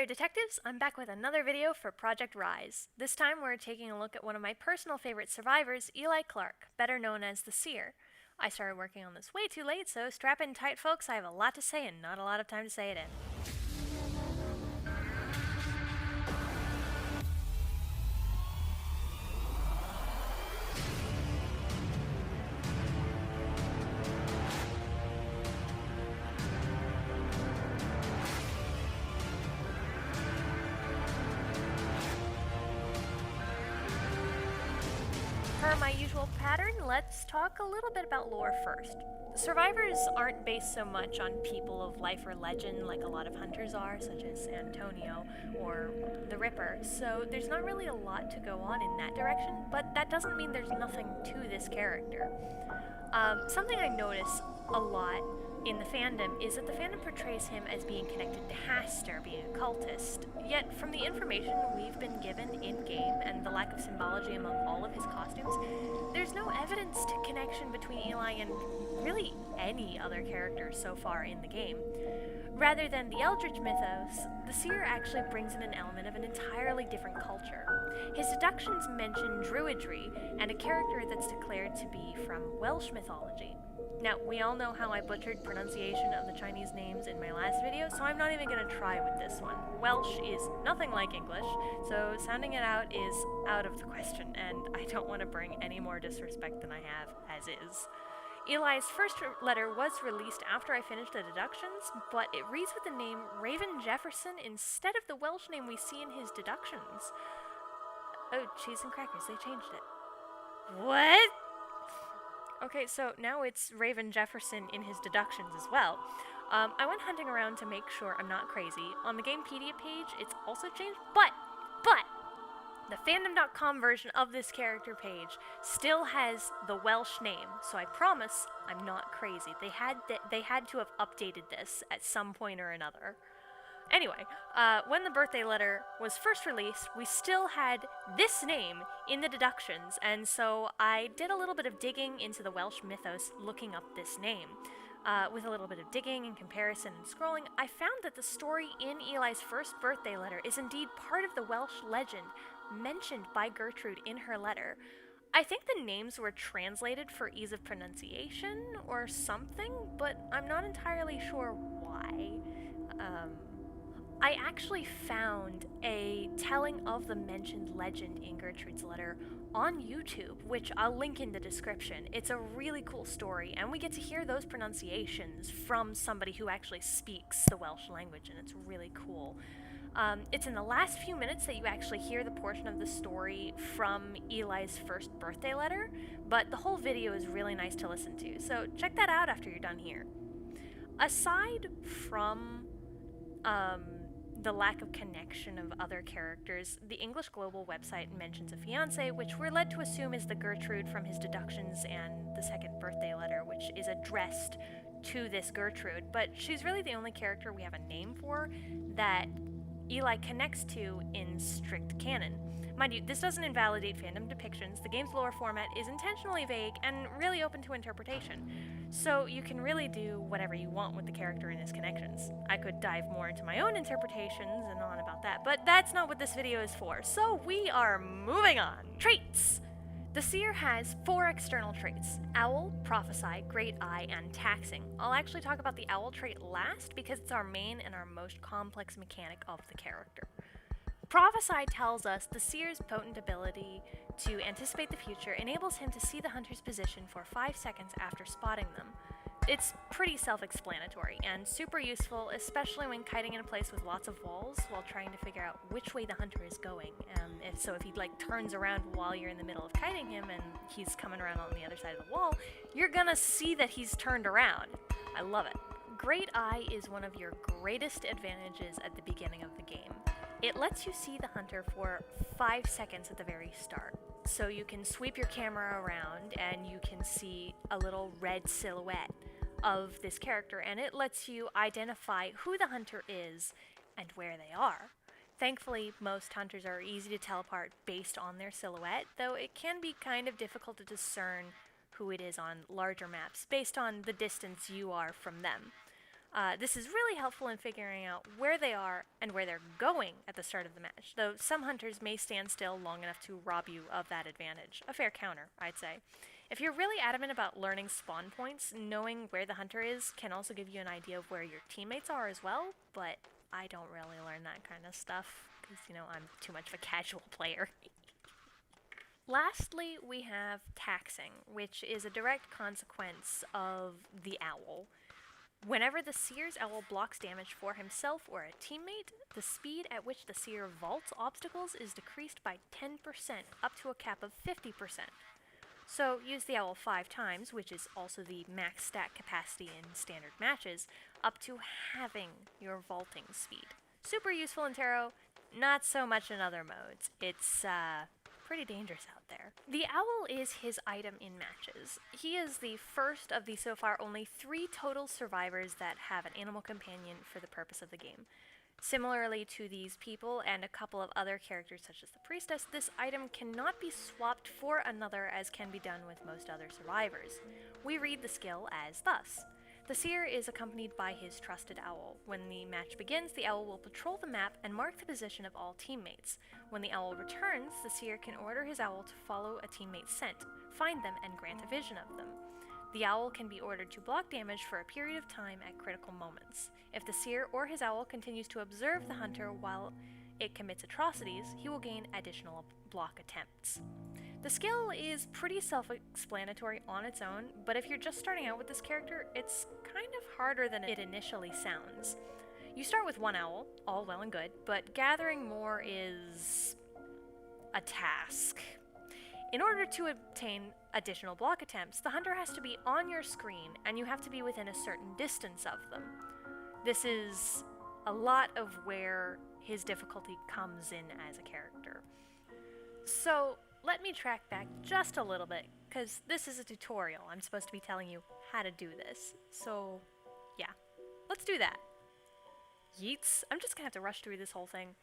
there, detectives! I'm back with another video for Project Rise. This time we're taking a look at one of my personal favorite survivors, Eli Clark, better known as the Seer. I started working on this way too late, so strap in tight, folks. I have a lot to say and not a lot of time to say it in. Per my usual pattern, let's talk a little bit about lore first. Survivors aren't based so much on people of life or legend like a lot of hunters are, such as Antonio or the Ripper, so there's not really a lot to go on in that direction, but that doesn't mean there's nothing to this character. Something I notice a lot in the fandom is that the fandom portrays him as being connected to Haster, being a cultist. Yet, from the information we've been given in-game and the lack of symbology among all of his costumes, there's no evidence to connection between Eli and really any other character so far in the game. Rather than the Eldritch mythos, the Seer actually brings in an element of an entirely different culture. His deductions mention druidry and a character that's declared to be from Welsh mythology. Now, we all know how I butchered pronunciation of the Chinese names in my last video, so I'm not even going to try with this one. Welsh is nothing like English, so sounding it out is out of the question, and I don't want to bring any more disrespect than I have as is. Eli's first letter was released after I finished the deductions, but it reads with the name Raven Jefferson instead of the Welsh name we see in his deductions. Oh, cheese and crackers, they changed it. What? Okay, so now it's Raven Jefferson in his deductions as well. I went hunting around to make sure I'm not crazy. On the Gamepedia page, it's also changed, but the fandom.com version of this character page still has the Welsh name, so I promise I'm not crazy. They had to have updated this at some point or another. Anyway, when the birthday letter was first released, we still had this name in the deductions, and so I did a little bit of digging into the Welsh mythos looking up this name. With a little bit of digging and comparison and scrolling, I found that the story in Eli's first birthday letter is indeed part of the Welsh legend mentioned by Gertrude in her letter. I think the names were translated for ease of pronunciation or something, but I'm not entirely sure why. I actually found a telling of the mentioned legend in Gertrude's letter on YouTube, which I'll link in the description. It's a really cool story, and we get to hear those pronunciations from somebody who actually speaks the Welsh language, and it's really cool. It's in the last few minutes that you actually hear the portion of the story from Eli's first birthday letter, but the whole video is really nice to listen to, so check that out after you're done here. Aside from the lack of connection of other characters, the English Global website mentions a fiancé, which we're led to assume is the Gertrude from his deductions and the second birthday letter, which is addressed to this Gertrude, but she's really the only character we have a name for that Eli connects to in strict canon. Mind you, this doesn't invalidate fandom depictions. The game's lore format is intentionally vague and really open to interpretation, so you can really do whatever you want with the character and his connections. I could dive more into my own interpretations and on about that, but that's not what this video is for, so we are moving on. Traits! The Seer has 4 external traits: Owl, Prophesy, Great Eye, and Taxing. I'll actually talk about the Owl trait last because it's our main and our most complex mechanic of the character. Prophesy tells us the Seer's potent ability to anticipate the future enables him to see the hunter's position for 5 seconds after spotting them. It's pretty self-explanatory and super useful, especially when kiting in a place with lots of walls while trying to figure out which way the hunter is going. If he turns around while you're in the middle of kiting him and he's coming around on the other side of the wall, you're gonna see that he's turned around. I love it. Great Eye is one of your greatest advantages at the beginning of the game. It lets you see the hunter for 5 seconds at the very start. So you can sweep your camera around and you can see a little red silhouette of this character, and it lets you identify who the hunter is and where they are. Thankfully, most hunters are easy to tell apart based on their silhouette, though it can be kind of difficult to discern who it is on larger maps based on the distance you are from them. This is really helpful in figuring out where they are and where they're going at the start of the match, though some hunters may stand still long enough to rob you of that advantage. A fair counter, I'd say. If you're really adamant about learning spawn points, knowing where the hunter is can also give you an idea of where your teammates are as well, but I don't really learn that kind of stuff, because, I'm too much of a casual player. Lastly, we have taxing, which is a direct consequence of the owl. Whenever the Seer's owl blocks damage for himself or a teammate, the speed at which the Seer vaults obstacles is decreased by 10%, up to a cap of 50%. So use the owl 5 times, which is also the max stat capacity in standard matches, up to halving your vaulting speed. Super useful in Tarot, not so much in other modes. It's pretty dangerous out there. The owl is his item in matches. He is the first of the so far only 3 total survivors that have an animal companion for the purpose of the game. Similarly to these people and a couple of other characters such as the priestess, this item cannot be swapped for another as can be done with most other survivors. We read the skill as thus. The Seer is accompanied by his trusted owl. When the match begins, the owl will patrol the map and mark the position of all teammates. When the owl returns, the Seer can order his owl to follow a teammate's scent, find them, and grant a vision of them. The owl can be ordered to block damage for a period of time at critical moments. If the Seer or his owl continues to observe the hunter while it commits atrocities, he will gain additional block attempts. The skill is pretty self-explanatory on its own, but if you're just starting out with this character, it's kind of harder than it initially sounds. You start with 1 owl, all well and good, but gathering more is a task. In order to obtain additional block attempts, the hunter has to be on your screen, and you have to be within a certain distance of them. This is a lot of where his difficulty comes in as a character. So, let me track back just a little bit, because this is a tutorial. I'm supposed to be telling you how to do this. So, yeah. Let's do that. Yeets. I'm just gonna have to rush through this whole thing.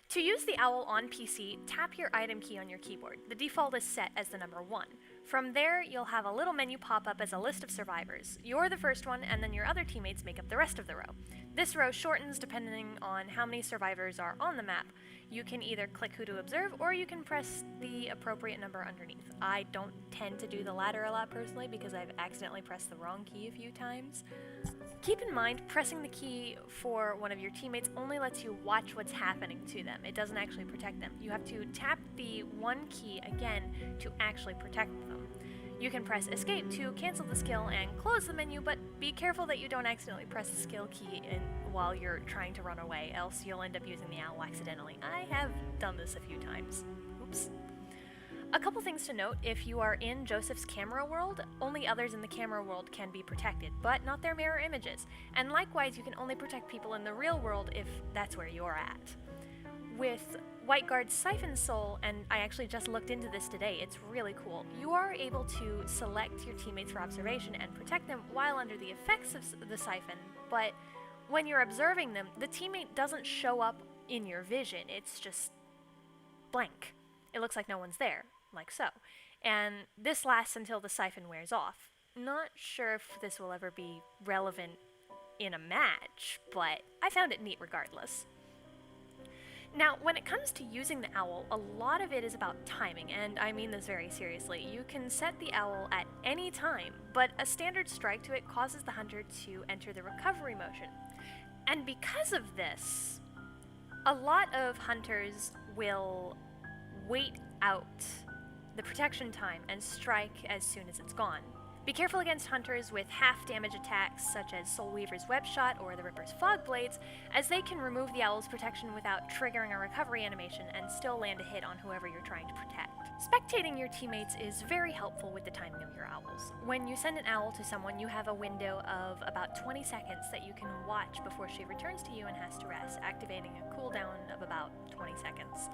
To use the owl on PC, tap your item key on your keyboard. The default is set as the number 1. From there, you'll have a little menu pop up as a list of survivors. You're the first one, and then your other teammates make up the rest of the row. This row shortens depending on how many survivors are on the map. You can either click who to observe, or you can press the appropriate number underneath. I don't tend to do the latter a lot personally, because I've accidentally pressed the wrong key a few times. Keep in mind, pressing the key for one of your teammates only lets you watch what's happening to them. It doesn't actually protect them. You have to tap the 1 key again to actually protect them. You can press escape to cancel the skill and close the menu, but be careful that you don't accidentally press the skill key while you're trying to run away, else you'll end up using the owl accidentally. I have done this a few times. Oops. A couple things to note: if you are in Joseph's camera world, only others in the camera world can be protected, but not their mirror images. And likewise, you can only protect people in the real world if that's where you're at. With Whiteguard's Siphon Soul, and I actually just looked into this today, it's really cool, you are able to select your teammates for observation and protect them while under the effects of the siphon, but when you're observing them, the teammate doesn't show up in your vision, it's just blank. It looks like no one's there, like so. And this lasts until the siphon wears off. Not sure if this will ever be relevant in a match, but I found it neat regardless. Now, when it comes to using the owl, a lot of it is about timing, and I mean this very seriously. You can set the owl at any time, but a standard strike to it causes the hunter to enter the recovery motion. And because of this, a lot of hunters will wait out the protection time and strike as soon as it's gone. Be careful against hunters with half-damage attacks such as Soulweaver's Web Shot or the Ripper's Fog Blades, as they can remove the owl's protection without triggering a recovery animation and still land a hit on whoever you're trying to protect. Spectating your teammates is very helpful with the timing of your owls. When you send an owl to someone, you have a window of about 20 seconds that you can watch before she returns to you and has to rest, activating a cooldown of about 20 seconds.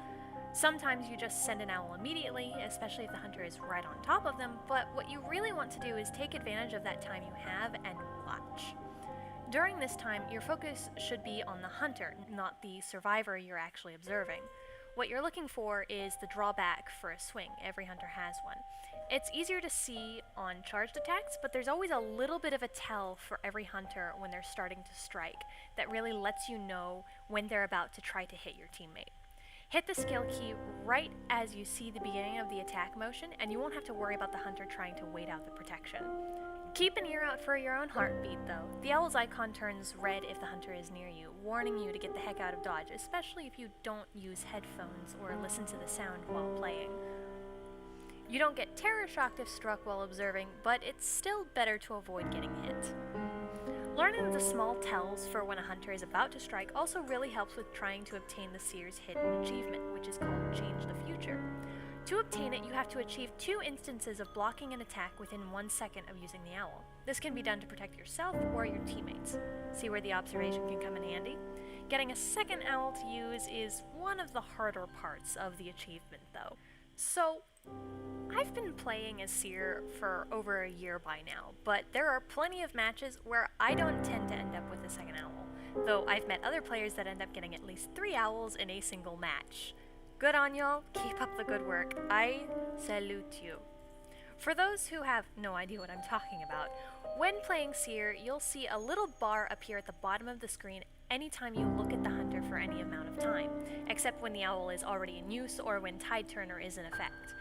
Sometimes you just send an owl immediately, especially if the hunter is right on top of them, but what you really want to do is take advantage of that time you have and watch. During this time, your focus should be on the hunter, not the survivor you're actually observing. What you're looking for is the drawback for a swing. Every hunter has one. It's easier to see on charged attacks, but there's always a little bit of a tell for every hunter when they're starting to strike that really lets you know when they're about to try to hit your teammate. Hit the skill key right as you see the beginning of the attack motion, and you won't have to worry about the hunter trying to wait out the protection. Keep an ear out for your own heartbeat, though. The owl's icon turns red if the hunter is near you, warning you to get the heck out of dodge, especially if you don't use headphones or listen to the sound while playing. You don't get terror shocked if struck while observing, but it's still better to avoid getting hit. Learning the small tells for when a hunter is about to strike also really helps with trying to obtain the Seer's hidden achievement, which is called Change the Future. To obtain it, you have to achieve 2 instances of blocking an attack within 1 second of using the owl. This can be done to protect yourself or your teammates. See where the observation can come in handy? Getting a second owl to use is one of the harder parts of the achievement, though. So, I've been playing as Seer for over a year by now, but there are plenty of matches where I don't tend to end up with a second owl, though I've met other players that end up getting at least 3 owls in a single match. Good on y'all, keep up the good work. I salute you. For those who have no idea what I'm talking about, when playing Seer, you'll see a little bar appear at the bottom of the screen anytime you look at the hunter for any amount of time, except when the owl is already in use or when Tide Turner is in effect.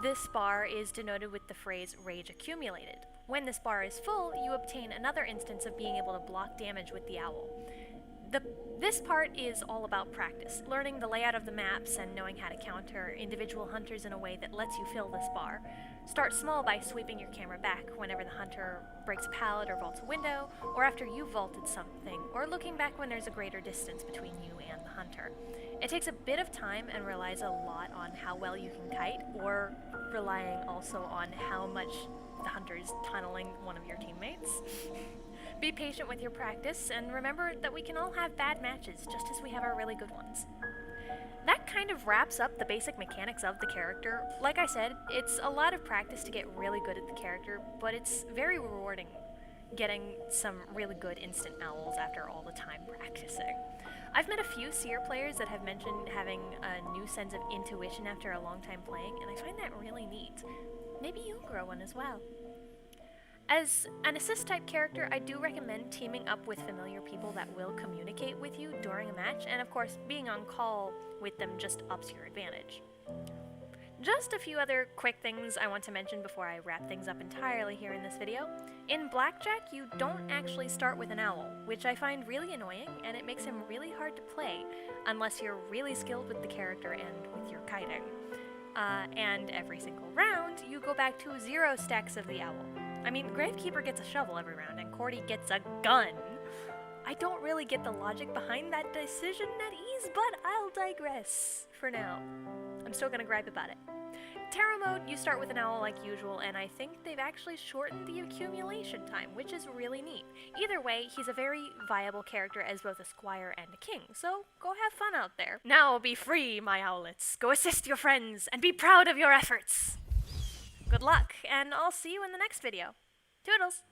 This bar is denoted with the phrase Rage Accumulated. When this bar is full, you obtain another instance of being able to block damage with the owl. This part is all about practice, learning the layout of the maps and knowing how to counter individual hunters in a way that lets you fill this bar. Start small by sweeping your camera back whenever the hunter breaks a pallet or vaults a window, or after you've vaulted something, or looking back when there's a greater distance between you and the hunter. It takes a bit of time and relies a lot on how well you can kite, or relying also on how much the hunter is tunneling one of your teammates. Be patient with your practice, and remember that we can all have bad matches, just as we have our really good ones. That kind of wraps up the basic mechanics of the character. Like I said, it's a lot of practice to get really good at the character, but it's very rewarding getting some really good instant owls after all the time practicing. I've met a few Seer players that have mentioned having a new sense of intuition after a long time playing, and I find that really neat. Maybe you'll grow one as well. As an assist-type character, I do recommend teaming up with familiar people that will communicate with you during a match, and of course, being on call with them just ups your advantage. Just a few other quick things I want to mention before I wrap things up entirely here in this video. In Blackjack, you don't actually start with an owl, which I find really annoying, and it makes him really hard to play, unless you're really skilled with the character and with your kiting. And every single round, you go back to 0 stacks of the owl. I mean, Gravekeeper gets a shovel every round, and Cordy gets a gun. I don't really get the logic behind that decision at ease, but I'll digress for now. I'm still gonna gripe about it. Terra mode, you start with an owl like usual, and I think they've actually shortened the accumulation time, which is really neat. Either way, he's a very viable character as both a squire and a king, so go have fun out there. Now be free, my owlets. Go assist your friends, and be proud of your efforts! Good luck, and I'll see you in the next video. Toodles!